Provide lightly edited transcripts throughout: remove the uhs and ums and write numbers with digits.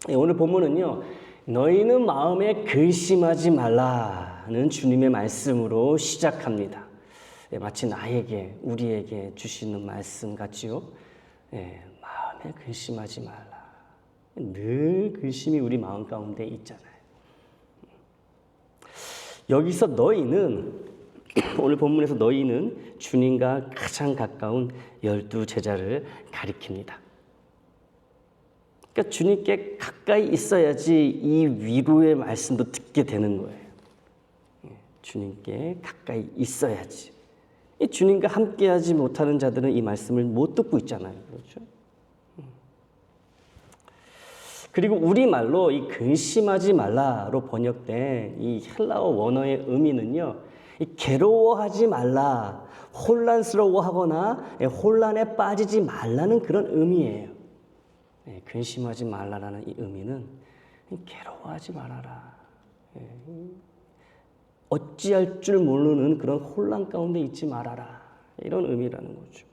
오늘 본문은요, 너희는 마음에 근심하지 말라는 주님의 말씀으로 시작합니다. 마치 나에게, 우리에게 주시는 말씀 같지요. 마음에 근심하지 말라. 늘 근심이 우리 마음 가운데 있잖아요. 여기서 너희는, 오늘 본문에서 너희는 주님과 가장 가까운 12 제자를 가리킵니다. 그러니까 주님께 가까이 있어야지 이 위로의 말씀도 듣게 되는 거예요. 주님께 가까이 있어야지. 주님과 함께하지 못하는 자들은 이 말씀을 못 듣고 있잖아요. 그렇죠? 그리고 우리말로 이 근심하지 말라로 번역된 이 헬라어 원어의 의미는요, 이 괴로워하지 말라, 혼란스러워하거나 혼란에 빠지지 말라는 그런 의미예요. 근심하지 말라라는 이 의미는 괴로워하지 말아라. 어찌할 줄 모르는 그런 혼란 가운데 있지 말아라. 이런 의미라는 거죠.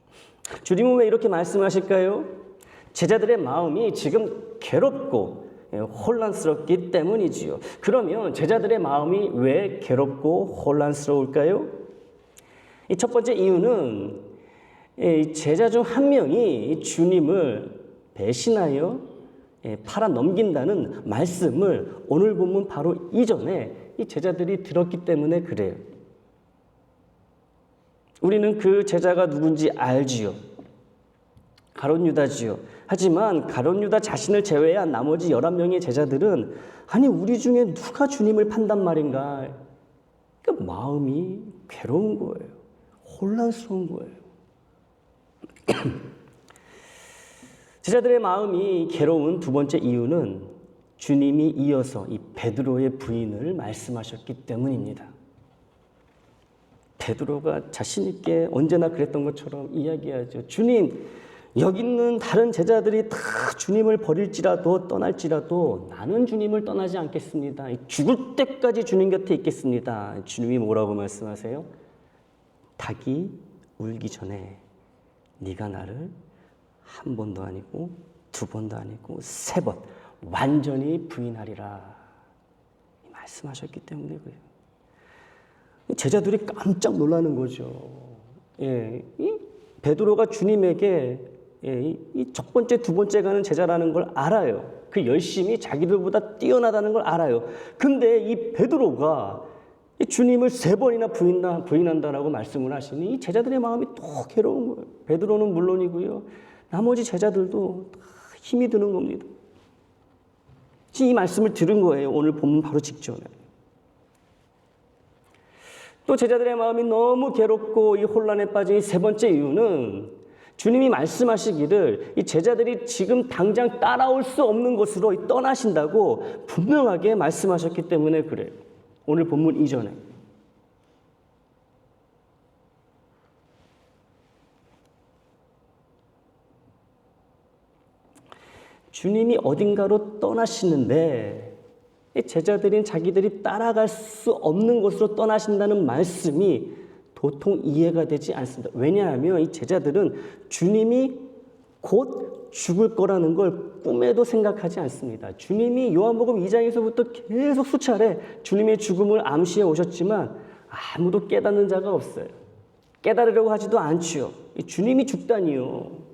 주님은 왜 이렇게 말씀하실까요? 제자들의 마음이 지금 괴롭고 혼란스럽기 때문이지요. 그러면 제자들의 마음이 왜 괴롭고 혼란스러울까요? 이 첫 번째 이유는 제자 중 한 명이 주님을 배신하여 팔아 넘긴다는 말씀을 오늘 본문 바로 이전에 이 제자들이 들었기 때문에 그래요. 우리는 그 제자가 누군지 알지요. 가룟 유다지요. 하지만 가룟 유다 자신을 제외한 나머지 11명의 제자들은 아니 우리 중에 누가 주님을 판단 말인가. 그러니까 마음이 괴로운 거예요. 혼란스러운 거예요. 제자들의 마음이 괴로운 두 번째 이유는 주님이 이어서 이 베드로의 부인을 말씀하셨기 때문입니다. 베드로가 자신 있게 언제나 그랬던 것처럼 이야기하죠. 주님, 여기 있는 다른 제자들이 다 주님을 버릴지라도 떠날지라도 나는 주님을 떠나지 않겠습니다. 죽을 때까지 주님 곁에 있겠습니다. 주님이 뭐라고 말씀하세요? 닭이 울기 전에 네가 나를 한 번도 아니고 두 번도 아니고 3번 완전히 부인하리라 말씀하셨기 때문에 그래요. 제자들이 깜짝 놀라는 거죠. 이 베드로가 주님에게 이 첫 번째, 두 번째 가는 제자라는 걸 알아요. 그 열심이 자기들보다 뛰어나다는 걸 알아요. 근데 이 베드로가 주님을 3번이나 부인한다라고 말씀을 하시니 이 제자들의 마음이 또 괴로운 거예요. 베드로는 물론이고요. 나머지 제자들도 다 힘이 드는 겁니다. 이 말씀을 들은 거예요. 오늘 본문 바로 직전에. 또 제자들의 마음이 너무 괴롭고 이 혼란에 빠진 이 3번째 이유는 주님이 말씀하시기를 이 제자들이 지금 당장 따라올 수 없는 곳으로 떠나신다고 분명하게 말씀하셨기 때문에 그래요. 오늘 본문 이전에. 주님이 어딘가로 떠나시는데 제자들인 자기들이 따라갈 수 없는 곳으로 떠나신다는 말씀이 도통 이해가 되지 않습니다. 왜냐하면 이 제자들은 주님이 곧 죽을 거라는 걸 꿈에도 생각하지 않습니다. 주님이 요한복음 2장에서부터 계속 수차례 주님의 죽음을 암시해 오셨지만 아무도 깨닫는 자가 없어요. 깨달으려고 하지도 않지요. 주님이 죽다니요.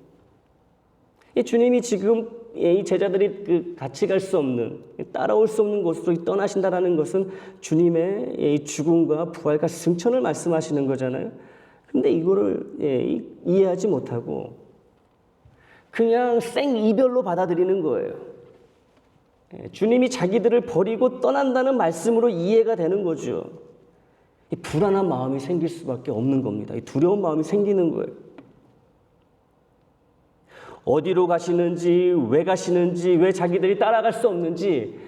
주님이 지금 이 제자들이 같이 갈 수 없는, 따라올 수 없는 곳으로 떠나신다라는 것은 주님의 죽음과 부활과 승천을 말씀하시는 거잖아요. 근데 이거를 이해하지 못하고 그냥 생이별로 받아들이는 거예요. 주님이 자기들을 버리고 떠난다는 말씀으로 이해가 되는 거죠. 불안한 마음이 생길 수밖에 없는 겁니다. 두려운 마음이 생기는 거예요. 어디로 가시는지, 왜 가시는지, 왜 자기들이 따라갈 수 없는지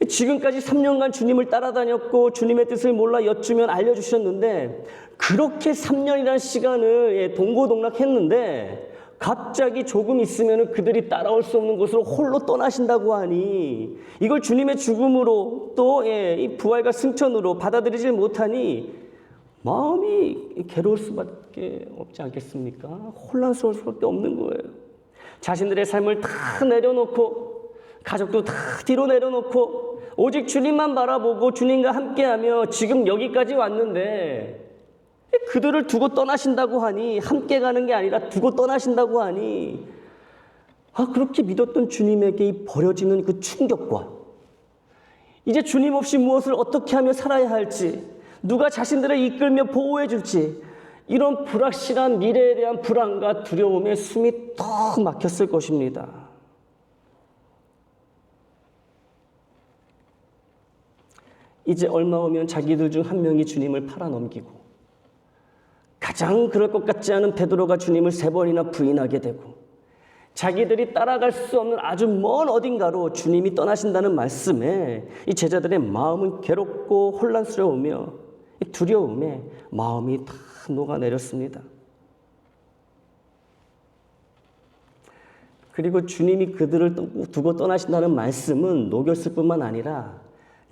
지금까지 3년간 주님을 따라다녔고 주님의 뜻을 몰라 여쭈면 알려주셨는데 그렇게 3년이라는 시간을 동고동락했는데 갑자기 조금 있으면 그들이 따라올 수 없는 곳으로 홀로 떠나신다고 하니 이걸 주님의 죽음으로 또 이 부활과 승천으로 받아들이지 못하니 마음이 괴로울 수밖에 없지 않겠습니까? 혼란스러울 수밖에 없는 거예요. 자신들의 삶을 다 내려놓고 가족도 다 뒤로 내려놓고 오직 주님만 바라보고 주님과 함께하며 지금 여기까지 왔는데 그들을 두고 떠나신다고 하니, 함께 가는 게 아니라 두고 떠나신다고 하니, 그렇게 믿었던 주님에게 버려지는 그 충격과 이제 주님 없이 무엇을 어떻게 하며 살아야 할지, 누가 자신들을 이끌며 보호해 줄지, 이런 불확실한 미래에 대한 불안과 두려움에 숨이 턱 막혔을 것입니다. 이제 얼마 후면 자기들 중 한 명이 주님을 팔아넘기고 가장 그럴 것 같지 않은 베드로가 주님을 3번이나 부인하게 되고 자기들이 따라갈 수 없는 아주 먼 어딘가로 주님이 떠나신다는 말씀에 이 제자들의 마음은 괴롭고 혼란스러우며 두려움에 마음이 다 녹아내렸습니다. 그리고 주님이 그들을 두고 떠나신다는 말씀은 녹였을 뿐만 아니라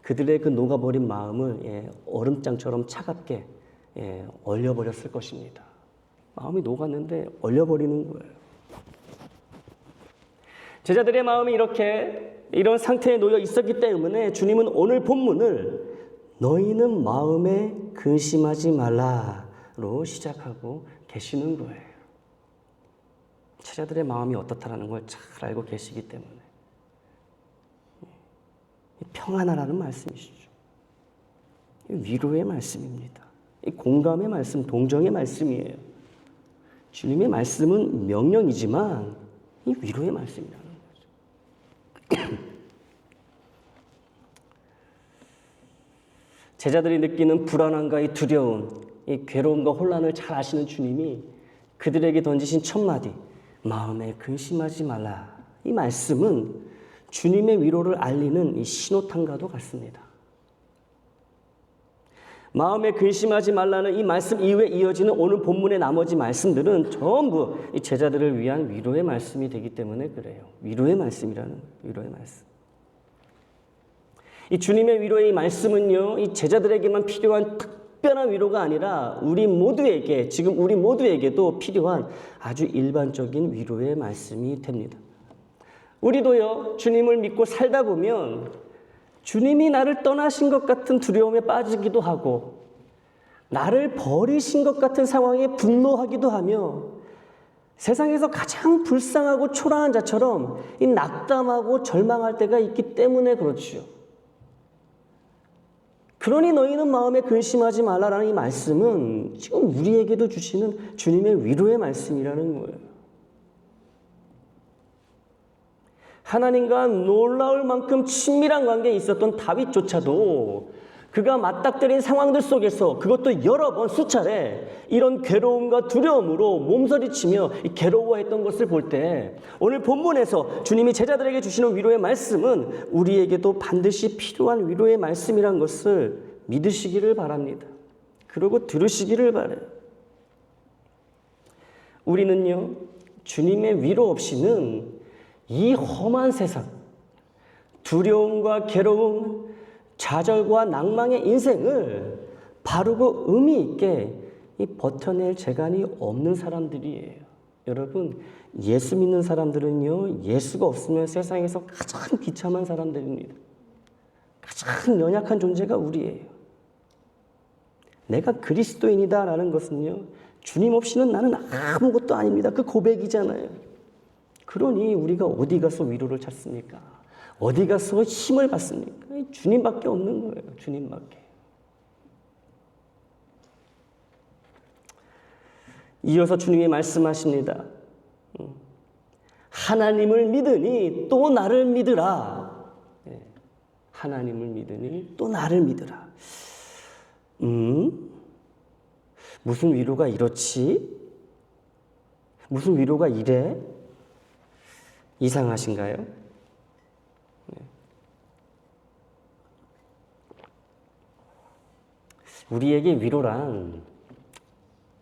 그들의 그 녹아버린 마음을 얼음장처럼 차갑게 얼려버렸을 것입니다. 마음이 녹았는데 얼려버리는 거예요. 제자들의 마음이 이런 상태에 놓여 있었기 때문에 주님은 오늘 본문을 너희는 마음에 근심하지 말라로 시작하고 계시는 거예요. 제자들의 마음이 어떻다라는 걸 잘 알고 계시기 때문에 평안하라는 말씀이시죠. 위로의 말씀입니다. 공감의 말씀, 동정의 말씀이에요. 주님의 말씀은 명령이지만 이 위로의 말씀이라는 거죠. 제자들이 느끼는 불안함과 이 두려움, 이 괴로움과 혼란을 잘 아시는 주님이 그들에게 던지신 첫 마디, 마음에 근심하지 말라. 이 말씀은 주님의 위로를 알리는 이 신호탄과도 같습니다. 마음에 근심하지 말라는 이 말씀 이후에 이어지는 오늘 본문의 나머지 말씀들은 전부 이 제자들을 위한 위로의 말씀이 되기 때문에 그래요. 위로의 말씀이라는 거예요. 위로의 말씀. 이 주님의 위로의 이 말씀은요, 이 제자들에게만 필요한 특별한 위로가 아니라 우리 모두에게, 지금 우리 모두에게도 필요한 아주 일반적인 위로의 말씀이 됩니다. 우리도요, 주님을 믿고 살다 보면 주님이 나를 떠나신 것 같은 두려움에 빠지기도 하고 나를 버리신 것 같은 상황에 분노하기도 하며 세상에서 가장 불쌍하고 초라한 자처럼 이 낙담하고 절망할 때가 있기 때문에 그렇지요. 그러니 너희는 마음에 근심하지 말라라는 이 말씀은 지금 우리에게도 주시는 주님의 위로의 말씀이라는 거예요. 하나님과 놀라울 만큼 친밀한 관계에 있었던 다윗조차도 그가 맞닥뜨린 상황들 속에서 그것도 여러 번 수차례 이런 괴로움과 두려움으로 몸서리치며 괴로워했던 것을 볼 때 오늘 본문에서 주님이 제자들에게 주시는 위로의 말씀은 우리에게도 반드시 필요한 위로의 말씀이란 것을 믿으시기를 바랍니다. 그리고 들으시기를 바라요. 우리는요, 주님의 위로 없이는 이 험한 세상, 두려움과 괴로움, 좌절과 낭망의 인생을 바르고 의미 있게 버텨낼 재간이 없는 사람들이에요. 여러분, 예수 믿는 사람들은요, 예수가 없으면 세상에서 가장 비참한 사람들입니다. 가장 연약한 존재가 우리예요. 내가 그리스도인이다라는 것은요, 주님 없이는 나는 아무것도 아닙니다. 그 고백이잖아요. 그러니 우리가 어디 가서 위로를 찾습니까? 어디 가서 힘을 받습니까? 주님밖에 없는 거예요. 주님밖에. 이어서 주님이 말씀하십니다. 하나님을 믿으니 또 나를 믿으라. 하나님을 믿으니 또 나를 믿으라. 무슨 위로가 이렇지? 무슨 위로가 이래? 이상하신가요? 우리에게 위로란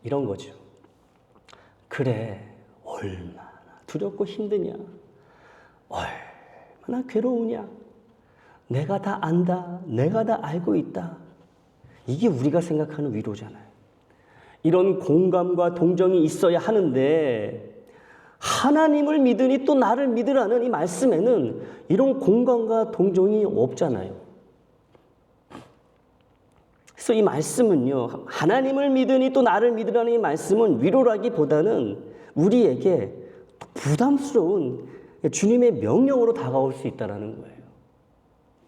이런 거죠. 그래, 얼마나 두렵고 힘드냐? 얼마나 괴로우냐? 내가 다 안다. 내가 다 알고 있다. 이게 우리가 생각하는 위로잖아요. 이런 공감과 동정이 있어야 하는데 하나님을 믿으니 또 나를 믿으라는 이 말씀에는 이런 공감과 동정이 없잖아요. 그래서 이 말씀은요, 하나님을 믿으니 또 나를 믿으라는 이 말씀은 위로라기보다는 우리에게 부담스러운 주님의 명령으로 다가올 수 있다는 거예요.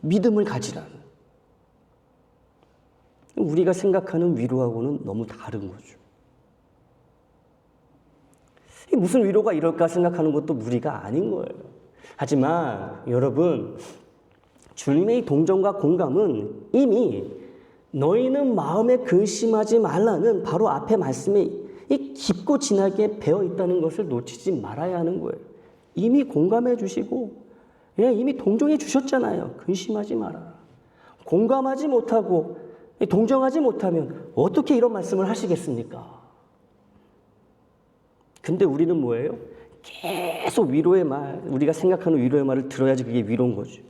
믿음을 가지라는. 우리가 생각하는 위로하고는 너무 다른 거죠. 무슨 위로가 이럴까 생각하는 것도 무리가 아닌 거예요. 하지만 여러분, 주님의 동정과 공감은 이미 너희는 마음에 근심하지 말라는 바로 앞에 말씀에 깊고 진하게 배어 있다는 것을 놓치지 말아야 하는 거예요. 이미 공감해 주시고 이미 동정해 주셨잖아요. 근심하지 마라. 공감하지 못하고 동정하지 못하면 어떻게 이런 말씀을 하시겠습니까? 근데 우리는 뭐예요? 계속 위로의 말, 우리가 생각하는 위로의 말을 들어야지 그게 위로인 거죠.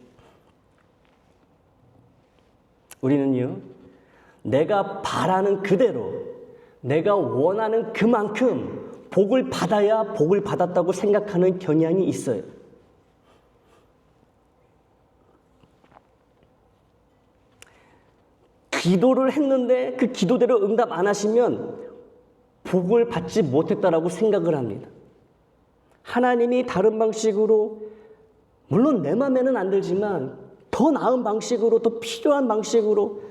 우리는요, 내가 바라는 그대로, 내가 원하는 그만큼 복을 받아야 복을 받았다고 생각하는 경향이 있어요. 기도를 했는데 그 기도대로 응답 안 하시면 복을 받지 못했다라고 생각을 합니다. 하나님이 다른 방식으로, 물론 내 마음에는 안 들지만 더 나은 방식으로, 더 필요한 방식으로,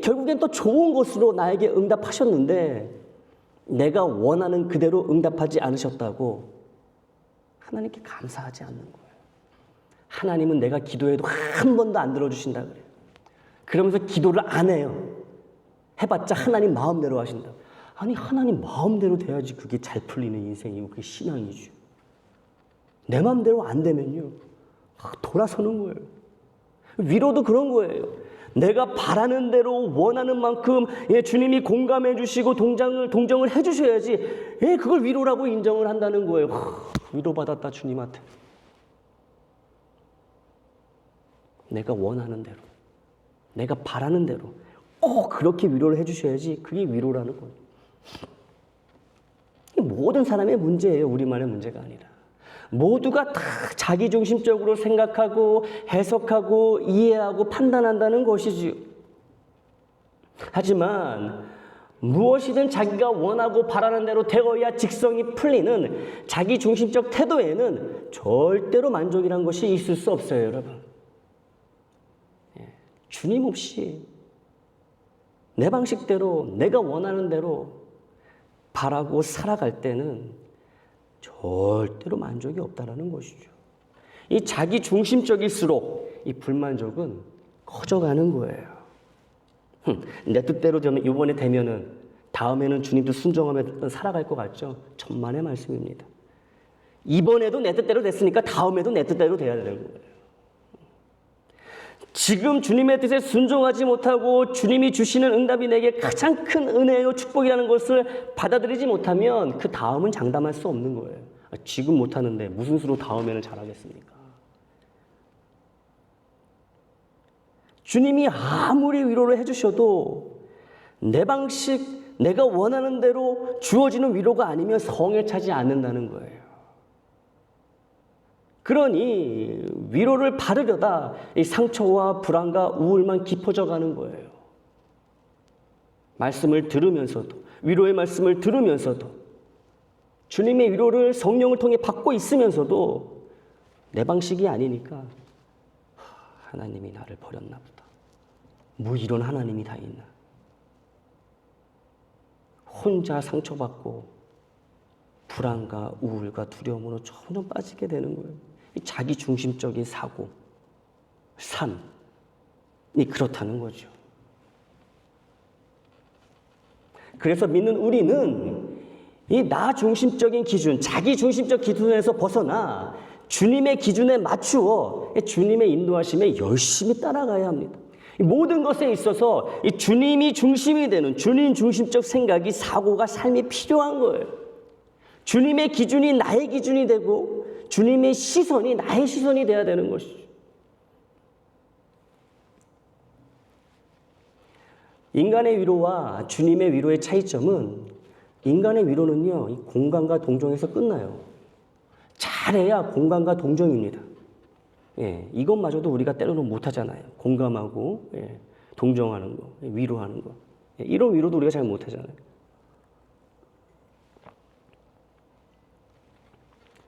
결국엔 또 좋은 것으로 나에게 응답하셨는데 내가 원하는 그대로 응답하지 않으셨다고 하나님께 감사하지 않는 거예요. 하나님은 내가 기도해도 한 번도 안 들어주신다 그래요. 그러면서 기도를 안 해요. 해봤자 하나님 마음대로 하신다. 아니, 하나님 마음대로 돼야지 그게 잘 풀리는 인생이고 그게 신앙이죠. 내 마음대로 안 되면요, 돌아서는 거예요. 위로도 그런 거예요. 내가 바라는 대로 원하는 만큼 주님이 공감해 주시고 동정을 해 주셔야지 그걸 위로라고 인정을 한다는 거예요. 위로받았다 주님한테. 내가 원하는 대로, 내가 바라는 대로 꼭 그렇게 위로를 해 주셔야지 그게 위로라는 거예요. 모든 사람의 문제예요. 우리만의 문제가 아니라. 모두가 다 자기중심적으로 생각하고 해석하고 이해하고 판단한다는 것이지요. 하지만 무엇이든 자기가 원하고 바라는 대로 되어야 직성이 풀리는 자기중심적 태도에는 절대로 만족이란 것이 있을 수 없어요, 여러분. 주님 없이 내 방식대로 내가 원하는 대로 바라고 살아갈 때는 절대로 만족이 없다는 것이죠. 이 자기 중심적일수록 이 불만족은 커져가는 거예요. 내 뜻대로 되면 이번에 되면은 다음에는 주님도 순종하며 살아갈 것 같죠? 천만의 말씀입니다. 이번에도 내 뜻대로 됐으니까 다음에도 내 뜻대로 돼야 되는 거예요. 지금 주님의 뜻에 순종하지 못하고 주님이 주시는 응답이 내게 가장 큰 은혜요 축복이라는 것을 받아들이지 못하면 그 다음은 장담할 수 없는 거예요. 지금 못하는데 무슨 수로 다음에는 잘하겠습니까? 주님이 아무리 위로를 해주셔도 내 방식, 내가 원하는 대로 주어지는 위로가 아니면 성에 차지 않는다는 거예요. 그러니 위로를 받으려다 이 상처와 불안과 우울만 깊어져 가는 거예요. 말씀을 들으면서도, 위로의 말씀을 들으면서도, 주님의 위로를 성령을 통해 받고 있으면서도 내 방식이 아니니까 하나님이 나를 버렸나 보다. 뭐 이런 하나님이 다 있나. 혼자 상처받고 불안과 우울과 두려움으로 점점 빠지게 되는 거예요. 자기 중심적인 사고, 삶이 그렇다는 거죠. 그래서 믿는 우리는 이 나 중심적인 기준, 자기 중심적 기준에서 벗어나 주님의 기준에 맞추어 주님의 인도하심에 열심히 따라가야 합니다. 모든 것에 있어서 이 주님이 중심이 되는 주님 중심적 생각이, 사고가, 삶이 필요한 거예요. 주님의 기준이 나의 기준이 되고 주님의 시선이 나의 시선이 돼야 되는 것이죠. 인간의 위로와 주님의 위로의 차이점은, 인간의 위로는요, 공감과 동정에서 끝나요. 잘해야 공감과 동정입니다. 예, 이것마저도 우리가 때로는 못하잖아요. 공감하고 동정하는 거, 위로하는 거. 이런 위로도 우리가 잘 못하잖아요.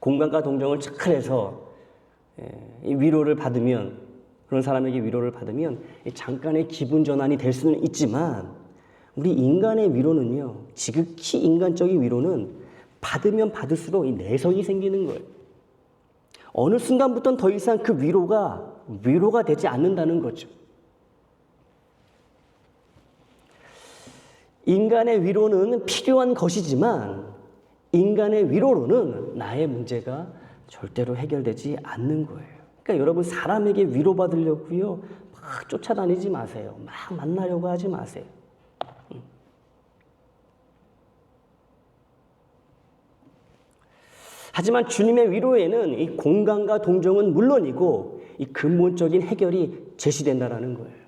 공감과 동정을 잘해서 이 위로를 받으면, 그런 사람에게 위로를 받으면 잠깐의 기분 전환이 될 수는 있지만, 우리 인간의 위로는요, 지극히 인간적인 위로는 받으면 받을수록 이 내성이 생기는 거예요. 어느 순간부터는 더 이상 그 위로가 되지 않는다는 거죠. 인간의 위로는 필요한 것이지만 인간의 위로로는 나의 문제가 절대로 해결되지 않는 거예요. 그러니까 여러분, 사람에게 위로받으려고요 막 쫓아다니지 마세요. 막 만나려고 하지 마세요. 하지만 주님의 위로에는 이 공감과 동정은 물론이고 이 근본적인 해결이 제시된다는 거예요.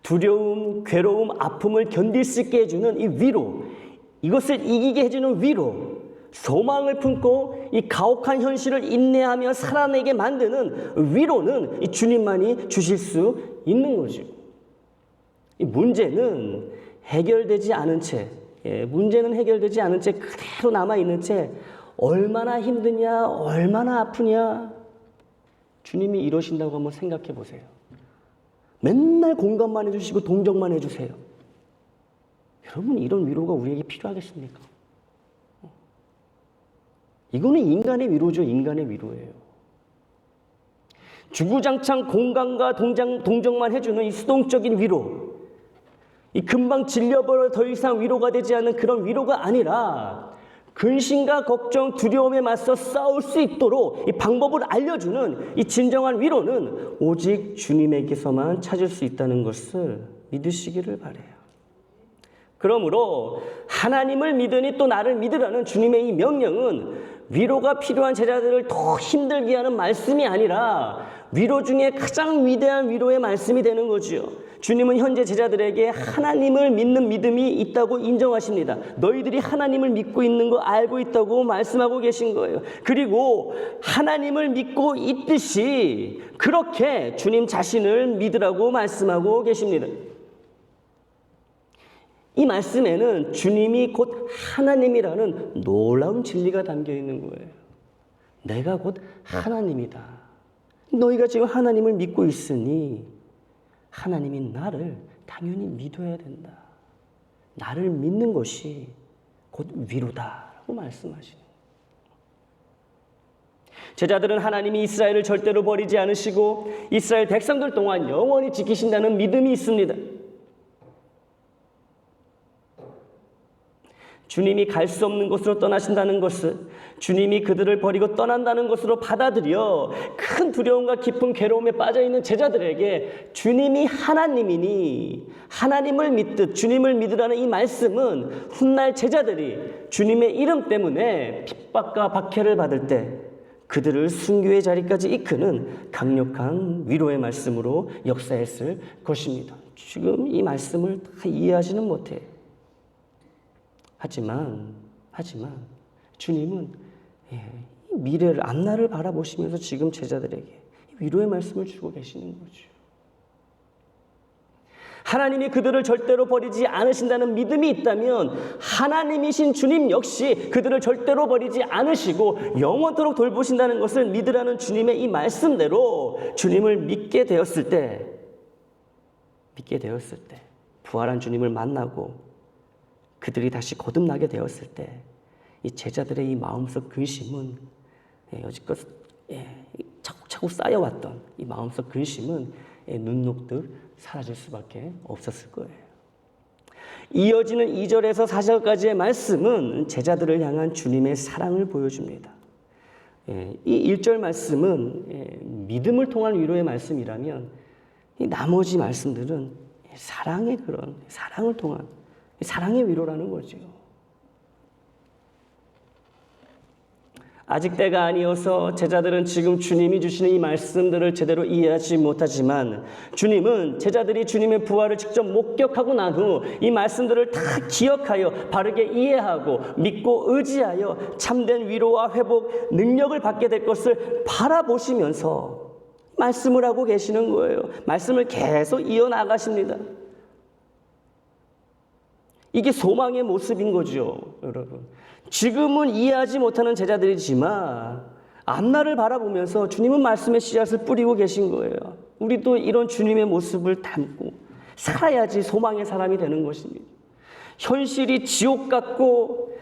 두려움, 괴로움, 아픔을 견딜 수 있게 해주는 이 위로, 이것을 이기게 해주는 위로, 소망을 품고 이 가혹한 현실을 인내하며 살아내게 만드는 위로는 이 주님만이 주실 수 있는 거죠. 이 문제는 해결되지 않은 채, 문제는 해결되지 않은 채 그대로 남아있는 채 얼마나 힘드냐, 얼마나 아프냐, 주님이 이러신다고 한번 생각해 보세요. 맨날 공감만 해주시고 동정만 해주세요. 여러분, 이런 위로가 우리에게 필요하겠습니까? 이거는 인간의 위로죠. 인간의 위로예요. 주구장창 공감과 동정만 해주는 이 수동적인 위로, 이 금방 질려버려 더 이상 위로가 되지 않는 그런 위로가 아니라 근심과 걱정, 두려움에 맞서 싸울 수 있도록 이 방법을 알려주는 이 진정한 위로는 오직 주님에게서만 찾을 수 있다는 것을 믿으시기를 바라요. 그러므로 하나님을 믿으니 또 나를 믿으라는 주님의 이 명령은 위로가 필요한 제자들을 더 힘들게 하는 말씀이 아니라 위로 중에 가장 위대한 위로의 말씀이 되는 거지요. 주님은 현재 제자들에게 하나님을 믿는 믿음이 있다고 인정하십니다. 너희들이 하나님을 믿고 있는 거 알고 있다고 말씀하고 계신 거예요. 그리고 하나님을 믿고 있듯이 그렇게 주님 자신을 믿으라고 말씀하고 계십니다. 이 말씀에는 주님이 곧 하나님이라는 놀라운 진리가 담겨 있는 거예요. 내가 곧 하나님이다. 너희가 지금 하나님을 믿고 있으니 하나님이 나를 당연히 믿어야 된다. 나를 믿는 것이 곧 위로다라고 말씀하시는 거예요. 제자들은 하나님이 이스라엘을 절대로 버리지 않으시고 이스라엘 백성들 동안 영원히 지키신다는 믿음이 있습니다. 주님이 갈 수 없는 곳으로 떠나신다는 것을, 주님이 그들을 버리고 떠난다는 것으로 받아들여 큰 두려움과 깊은 괴로움에 빠져있는 제자들에게 주님이 하나님이니 하나님을 믿듯 주님을 믿으라는 이 말씀은 훗날 제자들이 주님의 이름 때문에 핍박과 박해를 받을 때 그들을 순교의 자리까지 이끄는 강력한 위로의 말씀으로 역사했을 것입니다. 지금 이 말씀을 다 이해하지는 못해요. 하지만 주님은 미래를, 앞날을 바라보시면서 지금 제자들에게 위로의 말씀을 주고 계시는 거죠. 하나님이 그들을 절대로 버리지 않으신다는 믿음이 있다면 하나님이신 주님 역시 그들을 절대로 버리지 않으시고 영원토록 돌보신다는 것을 믿으라는 주님의 이 말씀대로 주님을 믿게 되었을 때 부활한 주님을 만나고 그들이 다시 거듭나게 되었을 때 이 제자들의 이 마음속 근심은 여지껏 차곡차곡 쌓여왔던 이 마음속 근심은 눈 녹듯 사라질 수밖에 없었을 거예요. 이어지는 2절에서 4절까지의 말씀은 제자들을 향한 주님의 사랑을 보여줍니다. 이 1절 말씀은 믿음을 통한 위로의 말씀이라면 이 나머지 말씀들은 사랑의 그런 사랑을 통한 사랑의 위로라는 거죠. 아직 때가 아니어서 제자들은 지금 주님이 주시는 이 말씀들을 제대로 이해하지 못하지만 주님은 제자들이 주님의 부활을 직접 목격하고 난 후 이 말씀들을 다 기억하여 바르게 이해하고 믿고 의지하여 참된 위로와 회복 능력을 받게 될 것을 바라보시면서 말씀을 하고 계시는 거예요. 말씀을 계속 이어나가십니다. 이게 소망의 모습인 거죠, 여러분. 지금은 이해하지 못하는 제자들이지만 앞날을 바라보면서 주님은 말씀의 씨앗을 뿌리고 계신 거예요. 우리도 이런 주님의 모습을 담고 살아야지 소망의 사람이 되는 것입니다. 현실이 지옥 같고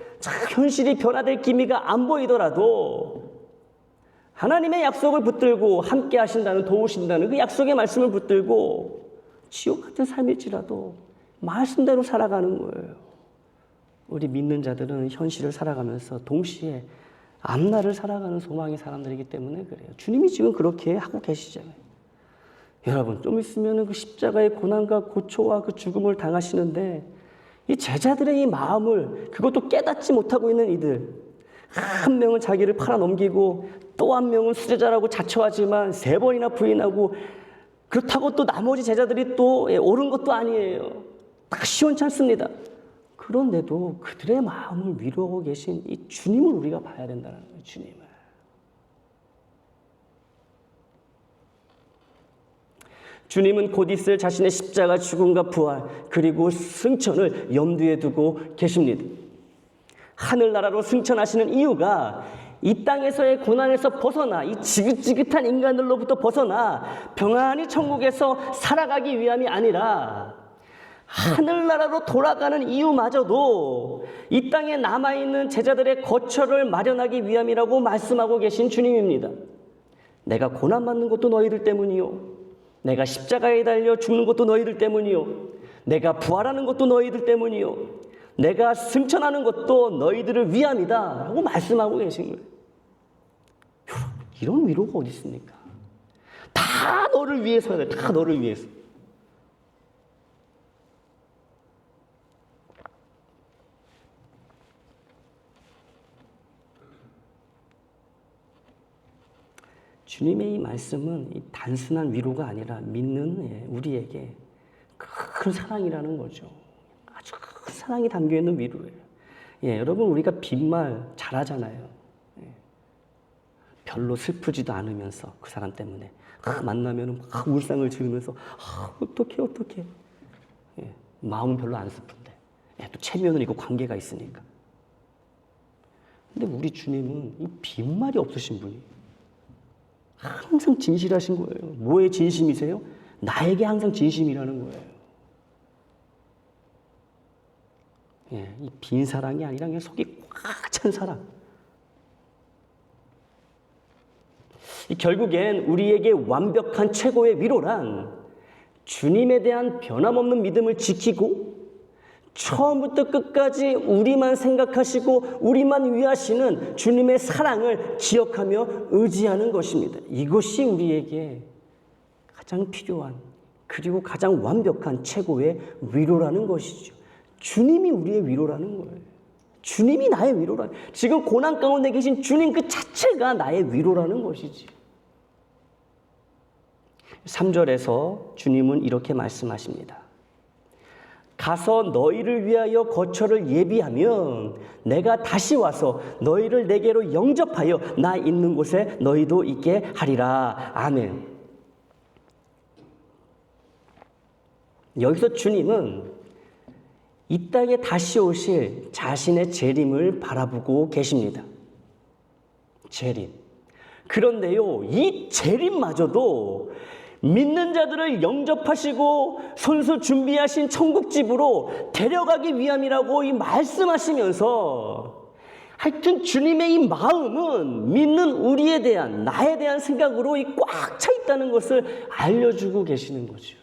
현실이 변화될 기미가 안 보이더라도 하나님의 약속을 붙들고 함께 하신다는, 도우신다는 그 약속의 말씀을 붙들고 지옥 같은 삶일지라도 말씀대로 살아가는 거예요. 우리 믿는 자들은 현실을 살아가면서 동시에 앞날을 살아가는 소망의 사람들이기 때문에 그래요. 주님이 지금 그렇게 하고 계시잖아요. 여러분, 좀 있으면 그 십자가의 고난과 고초와 그 죽음을 당하시는데 이 제자들의 이 마음을, 그것도 깨닫지 못하고 있는 이들, 한 명은 자기를 팔아넘기고 또 한 명은 수제자라고 자처하지만 3번이나 부인하고, 그렇다고 또 나머지 제자들이 또 옳은 것도 아니에요. 다 시원찮습니다. 그런데도 그들의 마음을 위로하고 계신 이 주님을 우리가 봐야 된다는 거예요. 주님을. 주님은 곧 있을 자신의 십자가 죽음과 부활 그리고 승천을 염두에 두고 계십니다. 하늘나라로 승천하시는 이유가 이 땅에서의 고난에서 벗어나 이 지긋지긋한 인간들로부터 벗어나 평안히 천국에서 살아가기 위함이 아니라 하늘나라로 돌아가는 이유마저도 이 땅에 남아있는 제자들의 거처를 마련하기 위함이라고 말씀하고 계신 주님입니다. 내가 고난받는 것도 너희들 때문이요, 내가 십자가에 달려 죽는 것도 너희들 때문이요, 내가 부활하는 것도 너희들 때문이요, 내가 승천하는 것도 너희들을 위함이다 라고 말씀하고 계신 거예요. 이런 위로가 어디 있습니까? 다 너를 위해서야 돼. 다 너를 위해서. 주님의 이 말씀은 이 단순한 위로가 아니라 믿는 우리에게 큰 사랑이라는 거죠. 아주 큰 사랑이 담겨있는 위로예요. 여러분, 우리가 빈말 잘하잖아요. 별로 슬프지도 않으면서 그 사람 때문에 만나면 막 울상을 지으면서 어떡해. 마음은 별로 안 슬픈데 또 체면은 있고 관계가 있으니까. 근데 우리 주님은 이 빈말이 없으신 분이에요. 항상 진실하신 거예요. 뭐에 진심이세요? 나에게 항상 진심이라는 거예요. 이 빈 사랑이 아니라 그냥 속이 꽉 찬 사랑. 결국엔 우리에게 완벽한 최고의 위로란 주님에 대한 변함없는 믿음을 지키고 처음부터 끝까지 우리만 생각하시고 우리만 위하시는 주님의 사랑을 기억하며 의지하는 것입니다. 이것이 우리에게 가장 필요한 그리고 가장 완벽한 최고의 위로라는 것이죠. 주님이 우리의 위로라는 거예요. 주님이 나의 위로라는, 지금 고난 가운데 계신 주님 그 자체가 나의 위로라는 것이지. 3절에서 주님은 이렇게 말씀하십니다. 가서 너희를 위하여 거처를 예비하면 내가 다시 와서 너희를 내게로 영접하여 나 있는 곳에 너희도 있게 하리라. 아멘. 여기서 주님은 이 땅에 다시 오실 자신의 재림을 바라보고 계십니다. 재림. 그런데요, 이 재림마저도 믿는 자들을 영접하시고 손수 준비하신 천국집으로 데려가기 위함이라고 이 말씀하시면서, 하여튼 주님의 이 마음은 믿는 우리에 대한, 나에 대한 생각으로 꽉 차 있다는 것을 알려주고 계시는 거죠.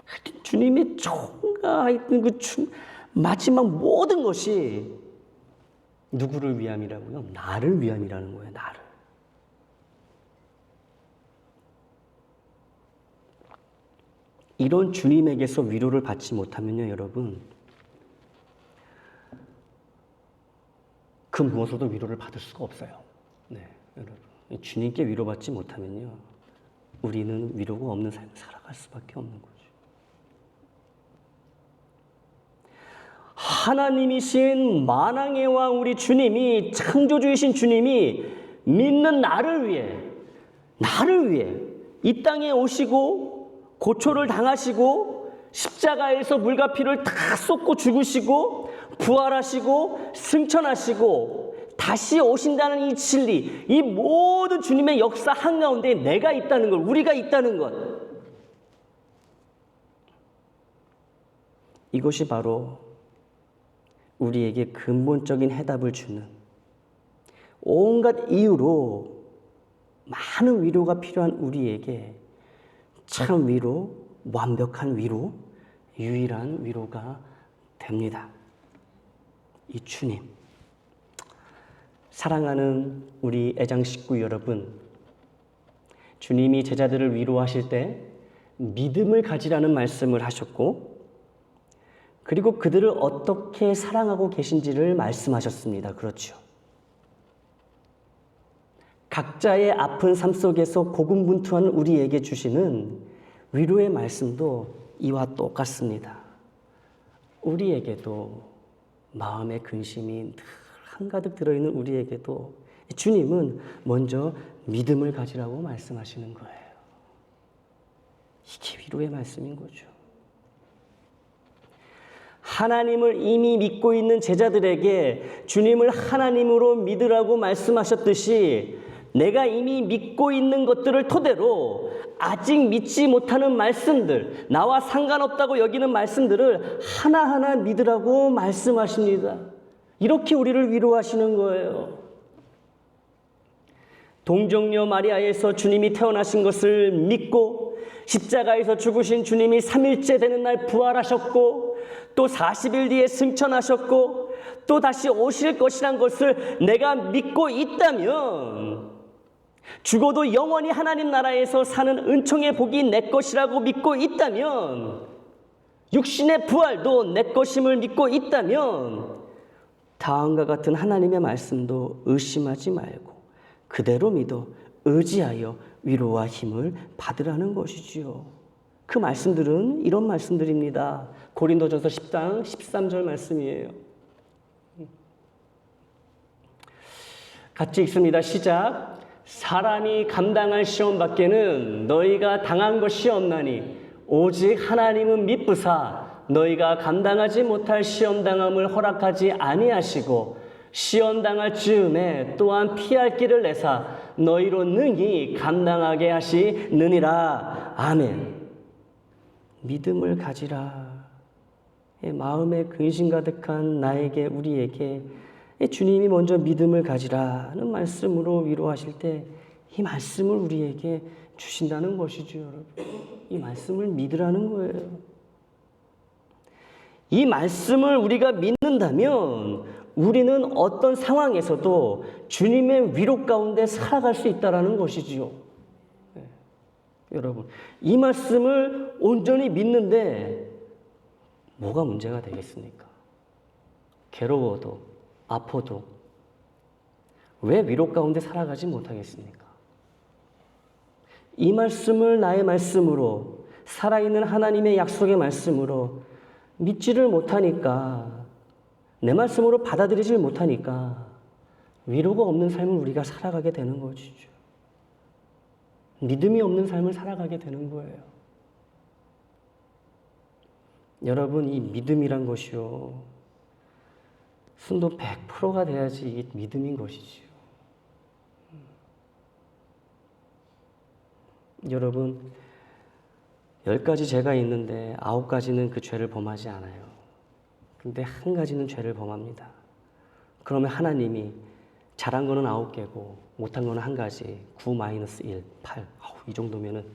하여튼 주님의 총괄하여튼 마지막 모든 것이 누구를 위함이라고요? 나를 위함이라는 거예요. 나를. 이런 주님에게서 위로를 받지 못하면요, 여러분, 그 무엇으로도 위로를 받을 수가 없어요. 네, 여러분. 주님께 위로받지 못하면요, 우리는 위로가 없는 삶을 살아갈 수밖에 없는 거죠. 하나님이신 만왕의 왕 우리 주님이, 창조주이신 주님이 믿는 나를 위해 이 땅에 오시고 고초를 당하시고 십자가에서 물과 피를 다 쏟고 죽으시고 부활하시고 승천하시고 다시 오신다는 이 진리, 이 모든 주님의 역사 한가운데 내가 있다는 것, 우리가 있다는 것, 이것이 바로 우리에게 근본적인 해답을 주는, 온갖 이유로 많은 위로가 필요한 우리에게 참 위로, 완벽한 위로, 유일한 위로가 됩니다. 이 주님. 사랑하는 우리 애장 식구 여러분, 주님이 제자들을 위로하실 때 믿음을 가지라는 말씀을 하셨고, 그리고 그들을 어떻게 사랑하고 계신지를 말씀하셨습니다. 그렇죠. 각자의 아픈 삶 속에서 고군분투하는 우리에게 주시는 위로의 말씀도 이와 똑같습니다. 우리에게도 마음의 근심이 늘 한가득 들어있는 우리에게도 주님은 먼저 믿음을 가지라고 말씀하시는 거예요. 이게 위로의 말씀인 거죠. 하나님을 이미 믿고 있는 제자들에게 주님을 하나님으로 믿으라고 말씀하셨듯이, 내가 이미 믿고 있는 것들을 토대로 아직 믿지 못하는 말씀들, 나와 상관없다고 여기는 말씀들을 하나하나 믿으라고 말씀하십니다. 이렇게 우리를 위로하시는 거예요. 동정녀 마리아에서 주님이 태어나신 것을 믿고, 십자가에서 죽으신 주님이 3일째 되는 날 부활하셨고, 또 40일 뒤에 승천하셨고, 또 다시 오실 것이란 것을 내가 믿고 있다면, 죽어도 영원히 하나님 나라에서 사는 은총의 복이 내 것이라고 믿고 있다면, 육신의 부활도 내 것임을 믿고 있다면, 다음과 같은 하나님의 말씀도 의심하지 말고 그대로 믿어 의지하여 위로와 힘을 받으라는 것이지요. 그 말씀들은 이런 말씀들입니다. 고린도전서 10장 13절 말씀이에요. 같이 읽습니다. 시작. 사람이 감당할 시험 밖에는 너희가 당한 것이 없나니 오직 하나님은 미쁘사 너희가 감당하지 못할 시험당함을 허락하지 아니하시고 시험당할 즈음에 또한 피할 길을 내사 너희로 능히 감당하게 하시느니라. 아멘. 믿음을 가지라. 마음에 근심 가득한 나에게, 우리에게 주님이 먼저 믿음을 가지라는 말씀으로 위로하실 때 이 말씀을 우리에게 주신다는 것이죠, 여러분. 이 말씀을 믿으라는 거예요. 이 말씀을 우리가 믿는다면 우리는 어떤 상황에서도 주님의 위로 가운데 살아갈 수 있다는 것이지요. 네. 여러분, 이 말씀을 온전히 믿는데 뭐가 문제가 되겠습니까? 괴로워도 아파도 왜 위로 가운데 살아가지 못하겠습니까? 이 말씀을 나의 말씀으로, 살아있는 하나님의 약속의 말씀으로 믿지를 못하니까, 내 말씀으로 받아들이질 못하니까 위로가 없는 삶을 우리가 살아가게 되는 것이죠. 믿음이 없는 삶을 살아가게 되는 거예요. 여러분, 이 믿음이란 것이요, 순도 100%가 돼야지 이게 믿음인 것이지요. 여러분, 10가지 죄가 있는데 9가지는 그 죄를 범하지 않아요. 근데 한 가지는 죄를 범합니다. 그러면 하나님이 잘한 거는 9개고 못한 거는 한 가지, 9-1, 8. 이 정도면은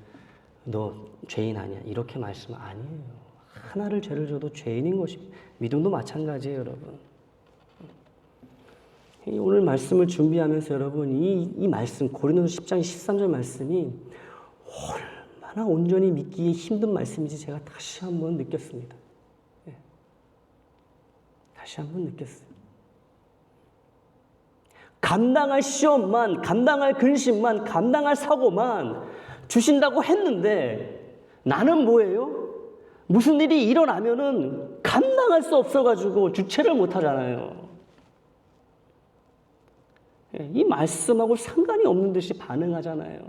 너 죄인 아니야, 이렇게 말씀은 아니에요. 하나를 죄를 져도 죄인인 것입니다. 믿음도 마찬가지예요, 여러분. 오늘 말씀을 준비하면서 여러분, 이 말씀, 고린도서 10장 13절 말씀이 얼마나 온전히 믿기에 힘든 말씀인지 제가 다시 한번 느꼈습니다. 네. 다시 한번 느꼈어요. 감당할 시험만, 감당할 근심만, 감당할 사고만 주신다고 했는데 나는 뭐예요? 무슨 일이 일어나면은 감당할 수 없어가지고 주체를 못하잖아요. 이 말씀하고 상관이 없는 듯이 반응하잖아요.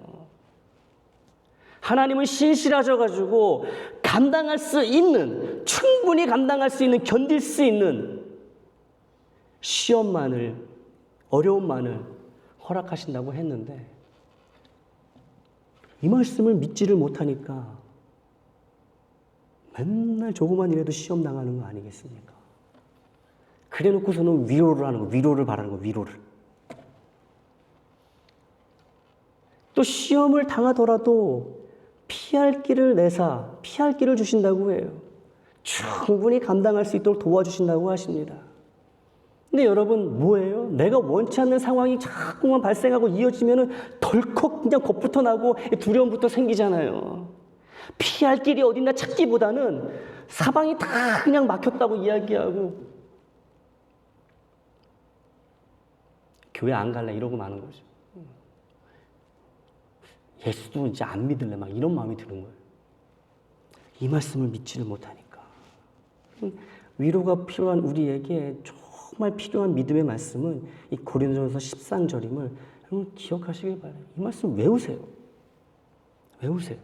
하나님은 신실하셔가지고 감당할 수 있는, 충분히 감당할 수 있는, 견딜 수 있는 시험만을, 어려움만을 허락하신다고 했는데 이 말씀을 믿지를 못하니까 맨날 조그만 일에도 시험 당하는 거 아니겠습니까? 그래 놓고서는 위로를 하는 거, 위로를 바라는 거, 위로를. 또 시험을 당하더라도 피할 길을 내사, 피할 길을 주신다고 해요. 충분히 감당할 수 있도록 도와주신다고 하십니다. 근데 여러분 뭐예요? 내가 원치 않는 상황이 자꾸만 발생하고 이어지면은 덜컥 그냥 겁부터 나고 두려움부터 생기잖아요. 피할 길이 어딨나 찾기보다는 사방이 다 그냥 막혔다고 이야기하고 교회 안 갈래 이러고 마는 거죠. 예수도 이제 안 믿을래 막 이런 마음이 드는 거예요. 이 말씀을 믿지를 못하니까. 위로가 필요한 우리에게 정말 필요한 믿음의 말씀은 이 고린도전서 13절임을 여러분 기억하시길 바라요. 이 말씀 외우세요. 외우세요.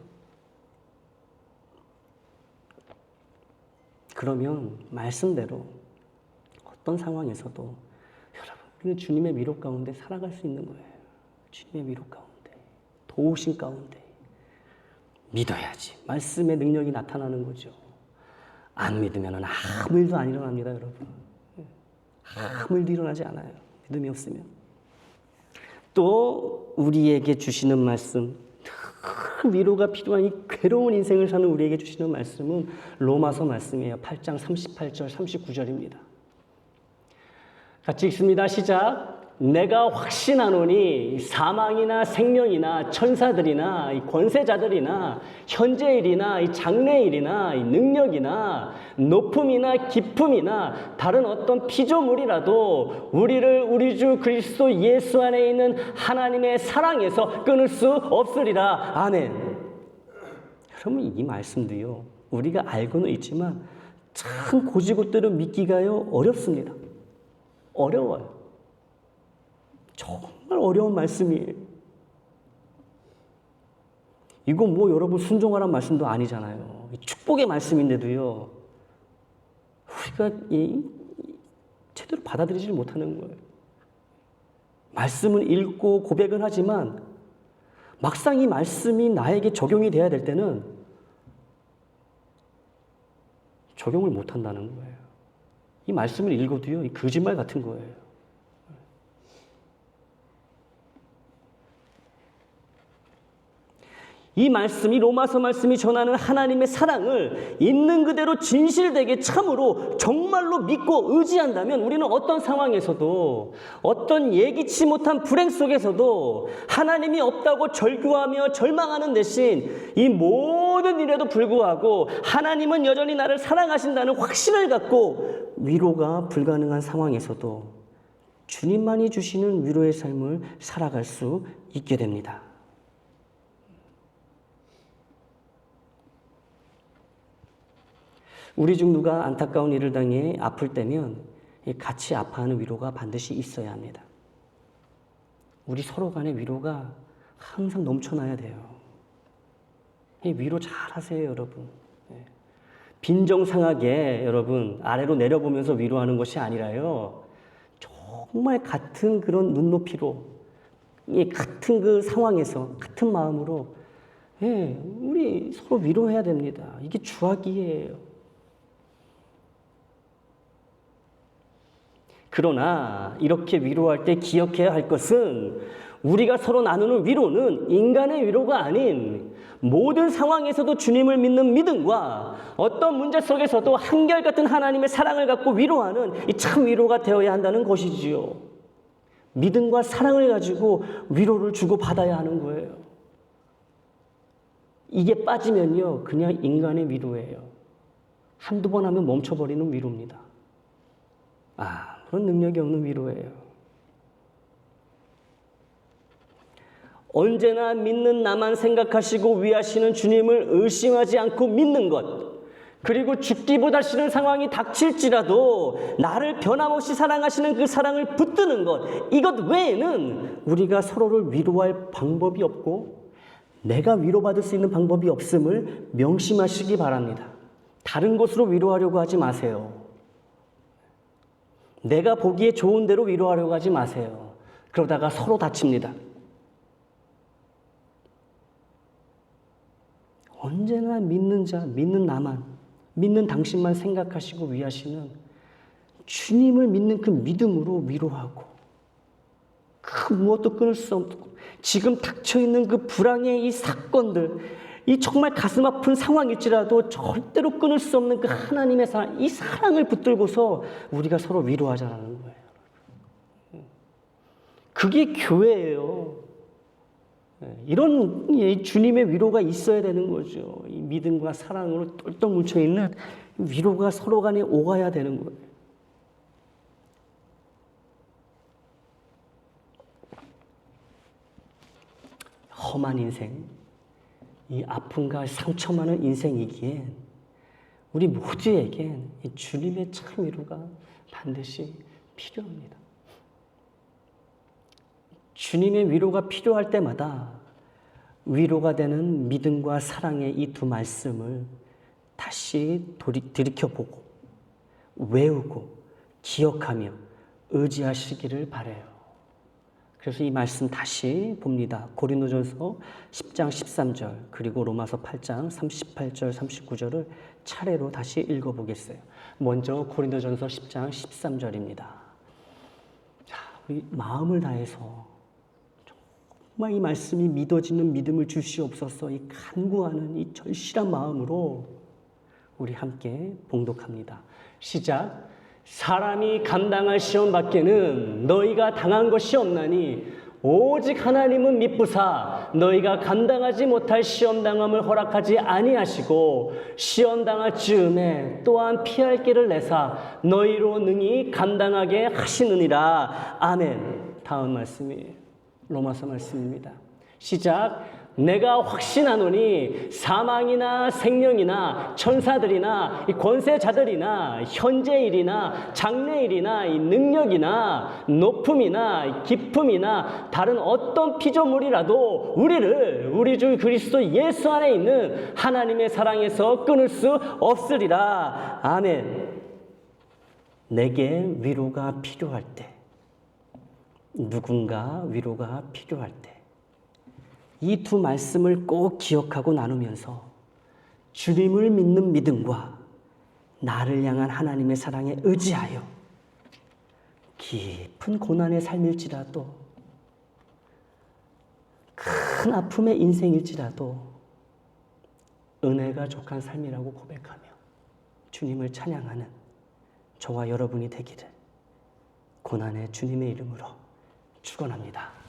그러면 말씀대로 어떤 상황에서도 여러분 우리는 주님의 위로 가운데 살아갈 수 있는 거예요. 주님의 위로 가운데, 도우심 가운데 믿어야지 말씀의 능력이 나타나는 거죠. 안 믿으면 아무 일도 안 일어납니다, 여러분. 아무 일도 일어나지 않아요. 믿음이 없으면. 또 우리에게 주시는 말씀, 늘 위로가 필요한 이 괴로운 인생을 사는 우리에게 주시는 말씀은 로마서 말씀이에요. 8장 38절 39절입니다. 같이 읽습니다. 시작. 내가 확신하노니 사망이나 생명이나 천사들이나 이 권세자들이나 현재일이나 이 장래일이나 이 능력이나 높음이나 깊음이나 다른 어떤 피조물이라도 우리를 우리 주 그리스도 예수 안에 있는 하나님의 사랑에서 끊을 수 없으리라. 아멘. 여러분 이 말씀도요 우리가 알고는 있지만 참 고지고대로 믿기가요 어렵습니다. 어려워요. 정말 어려운 말씀이에요. 이거 뭐 여러분 순종하라는 말씀도 아니잖아요. 축복의 말씀인데도요. 우리가 제대로 받아들이지 못하는 거예요. 말씀은 읽고 고백은 하지만 막상 이 말씀이 나에게 적용이 돼야 될 때는 적용을 못한다는 거예요. 이 말씀을 읽어도요. 거짓말 같은 거예요. 이 말씀이 로마서 말씀이 전하는 하나님의 사랑을 있는 그대로 진실되게 참으로 정말로 믿고 의지한다면 우리는 어떤 상황에서도 어떤 예기치 못한 불행 속에서도 하나님이 없다고 절규하며 절망하는 대신 이 모든 일에도 불구하고 하나님은 여전히 나를 사랑하신다는 확신을 갖고 위로가 불가능한 상황에서도 주님만이 주시는 위로의 삶을 살아갈 수 있게 됩니다. 우리 중 누가 안타까운 일을 당해 아플 때면 같이 아파하는 위로가 반드시 있어야 합니다. 우리 서로 간의 위로가 항상 넘쳐나야 돼요. 위로 잘 하세요, 여러분. 빈정상하게 여러분 아래로 내려보면서 위로하는 것이 아니라요. 정말 같은 그런 눈높이로 같은 그 상황에서 같은 마음으로 우리 서로 위로해야 됩니다. 이게 주학이에요. 그러나 이렇게 위로할 때 기억해야 할 것은 우리가 서로 나누는 위로는 인간의 위로가 아닌 모든 상황에서도 주님을 믿는 믿음과 어떤 문제 속에서도 한결같은 하나님의 사랑을 갖고 위로하는 이 참 위로가 되어야 한다는 것이지요. 믿음과 사랑을 가지고 위로를 주고받아야 하는 거예요. 이게 빠지면요 그냥 인간의 위로예요. 한두 번 하면 멈춰버리는 위로입니다. 그런 능력이 없는 위로예요. 언제나 믿는 나만 생각하시고 위하시는 주님을 의심하지 않고 믿는 것, 그리고 죽기보다 싫은 상황이 닥칠지라도 나를 변함없이 사랑하시는 그 사랑을 붙드는 것, 이것 외에는 우리가 서로를 위로할 방법이 없고 내가 위로받을 수 있는 방법이 없음을 명심하시기 바랍니다. 다른 것으로 위로하려고 하지 마세요. 내가 보기에 좋은 대로 위로하려고 하지 마세요. 그러다가 서로 다칩니다. 언제나 믿는 자, 믿는 나만, 믿는 당신만 생각하시고 위하시는 주님을 믿는 그 믿음으로 위로하고, 그 무엇도 끊을 수 없고 지금 닥쳐있는 그 불황의 이 사건들, 이 정말 가슴 아픈 상황일지라도 절대로 끊을 수 없는 그 하나님의 사랑, 이 사랑을 붙들고서 우리가 서로 위로하자는 거예요. 그게 교회예요. 이런 주님의 위로가 있어야 되는 거죠. 이 믿음과 사랑으로 똘똘 뭉쳐있는 위로가 서로 간에 오가야 되는 거예요. 험한 인생, 이 아픔과 상처 많은 인생이기엔 우리 모두에겐 이 주님의 참 위로가 반드시 필요합니다. 주님의 위로가 필요할 때마다 위로가 되는 믿음과 사랑의 이 두 말씀을 다시 들이켜보고 외우고 기억하며 의지하시기를 바라요. 그래서 이 말씀 다시 봅니다. 고린도전서 10장 13절 그리고 로마서 8장 38절 39절을 차례로 다시 읽어보겠어요. 먼저 고린도전서 10장 13절입니다. 자, 우리 마음을 다해서 정말 이 말씀이 믿어지는 믿음을 주시옵소서, 이 간구하는 이 절실한 마음으로 우리 함께 봉독합니다. 시작. 사람이 감당할 시험 밖에는 너희가 당한 것이 없나니 오직 하나님은 미쁘사 너희가 감당하지 못할 시험당함을 허락하지 아니하시고 시험당할 즈음에 또한 피할 길을 내사 너희로 능히 감당하게 하시느니라. 아멘. 다음 말씀이 로마서 말씀입니다. 시작. 내가 확신하노니 사망이나 생명이나 천사들이나 이 권세자들이나 현재일이나 장래일이나 이 능력이나 높음이나 이 깊음이나 다른 어떤 피조물이라도 우리를 우리 주 그리스도 예수 안에 있는 하나님의 사랑에서 끊을 수 없으리라. 아멘. 내게 위로가 필요할 때, 누군가 위로가 필요할 때 이 두 말씀을 꼭 기억하고 나누면서 주님을 믿는 믿음과 나를 향한 하나님의 사랑에 의지하여 깊은 고난의 삶일지라도 큰 아픔의 인생일지라도 은혜가 족한 삶이라고 고백하며 주님을 찬양하는 저와 여러분이 되기를 고난의 주님의 이름으로 축원합니다.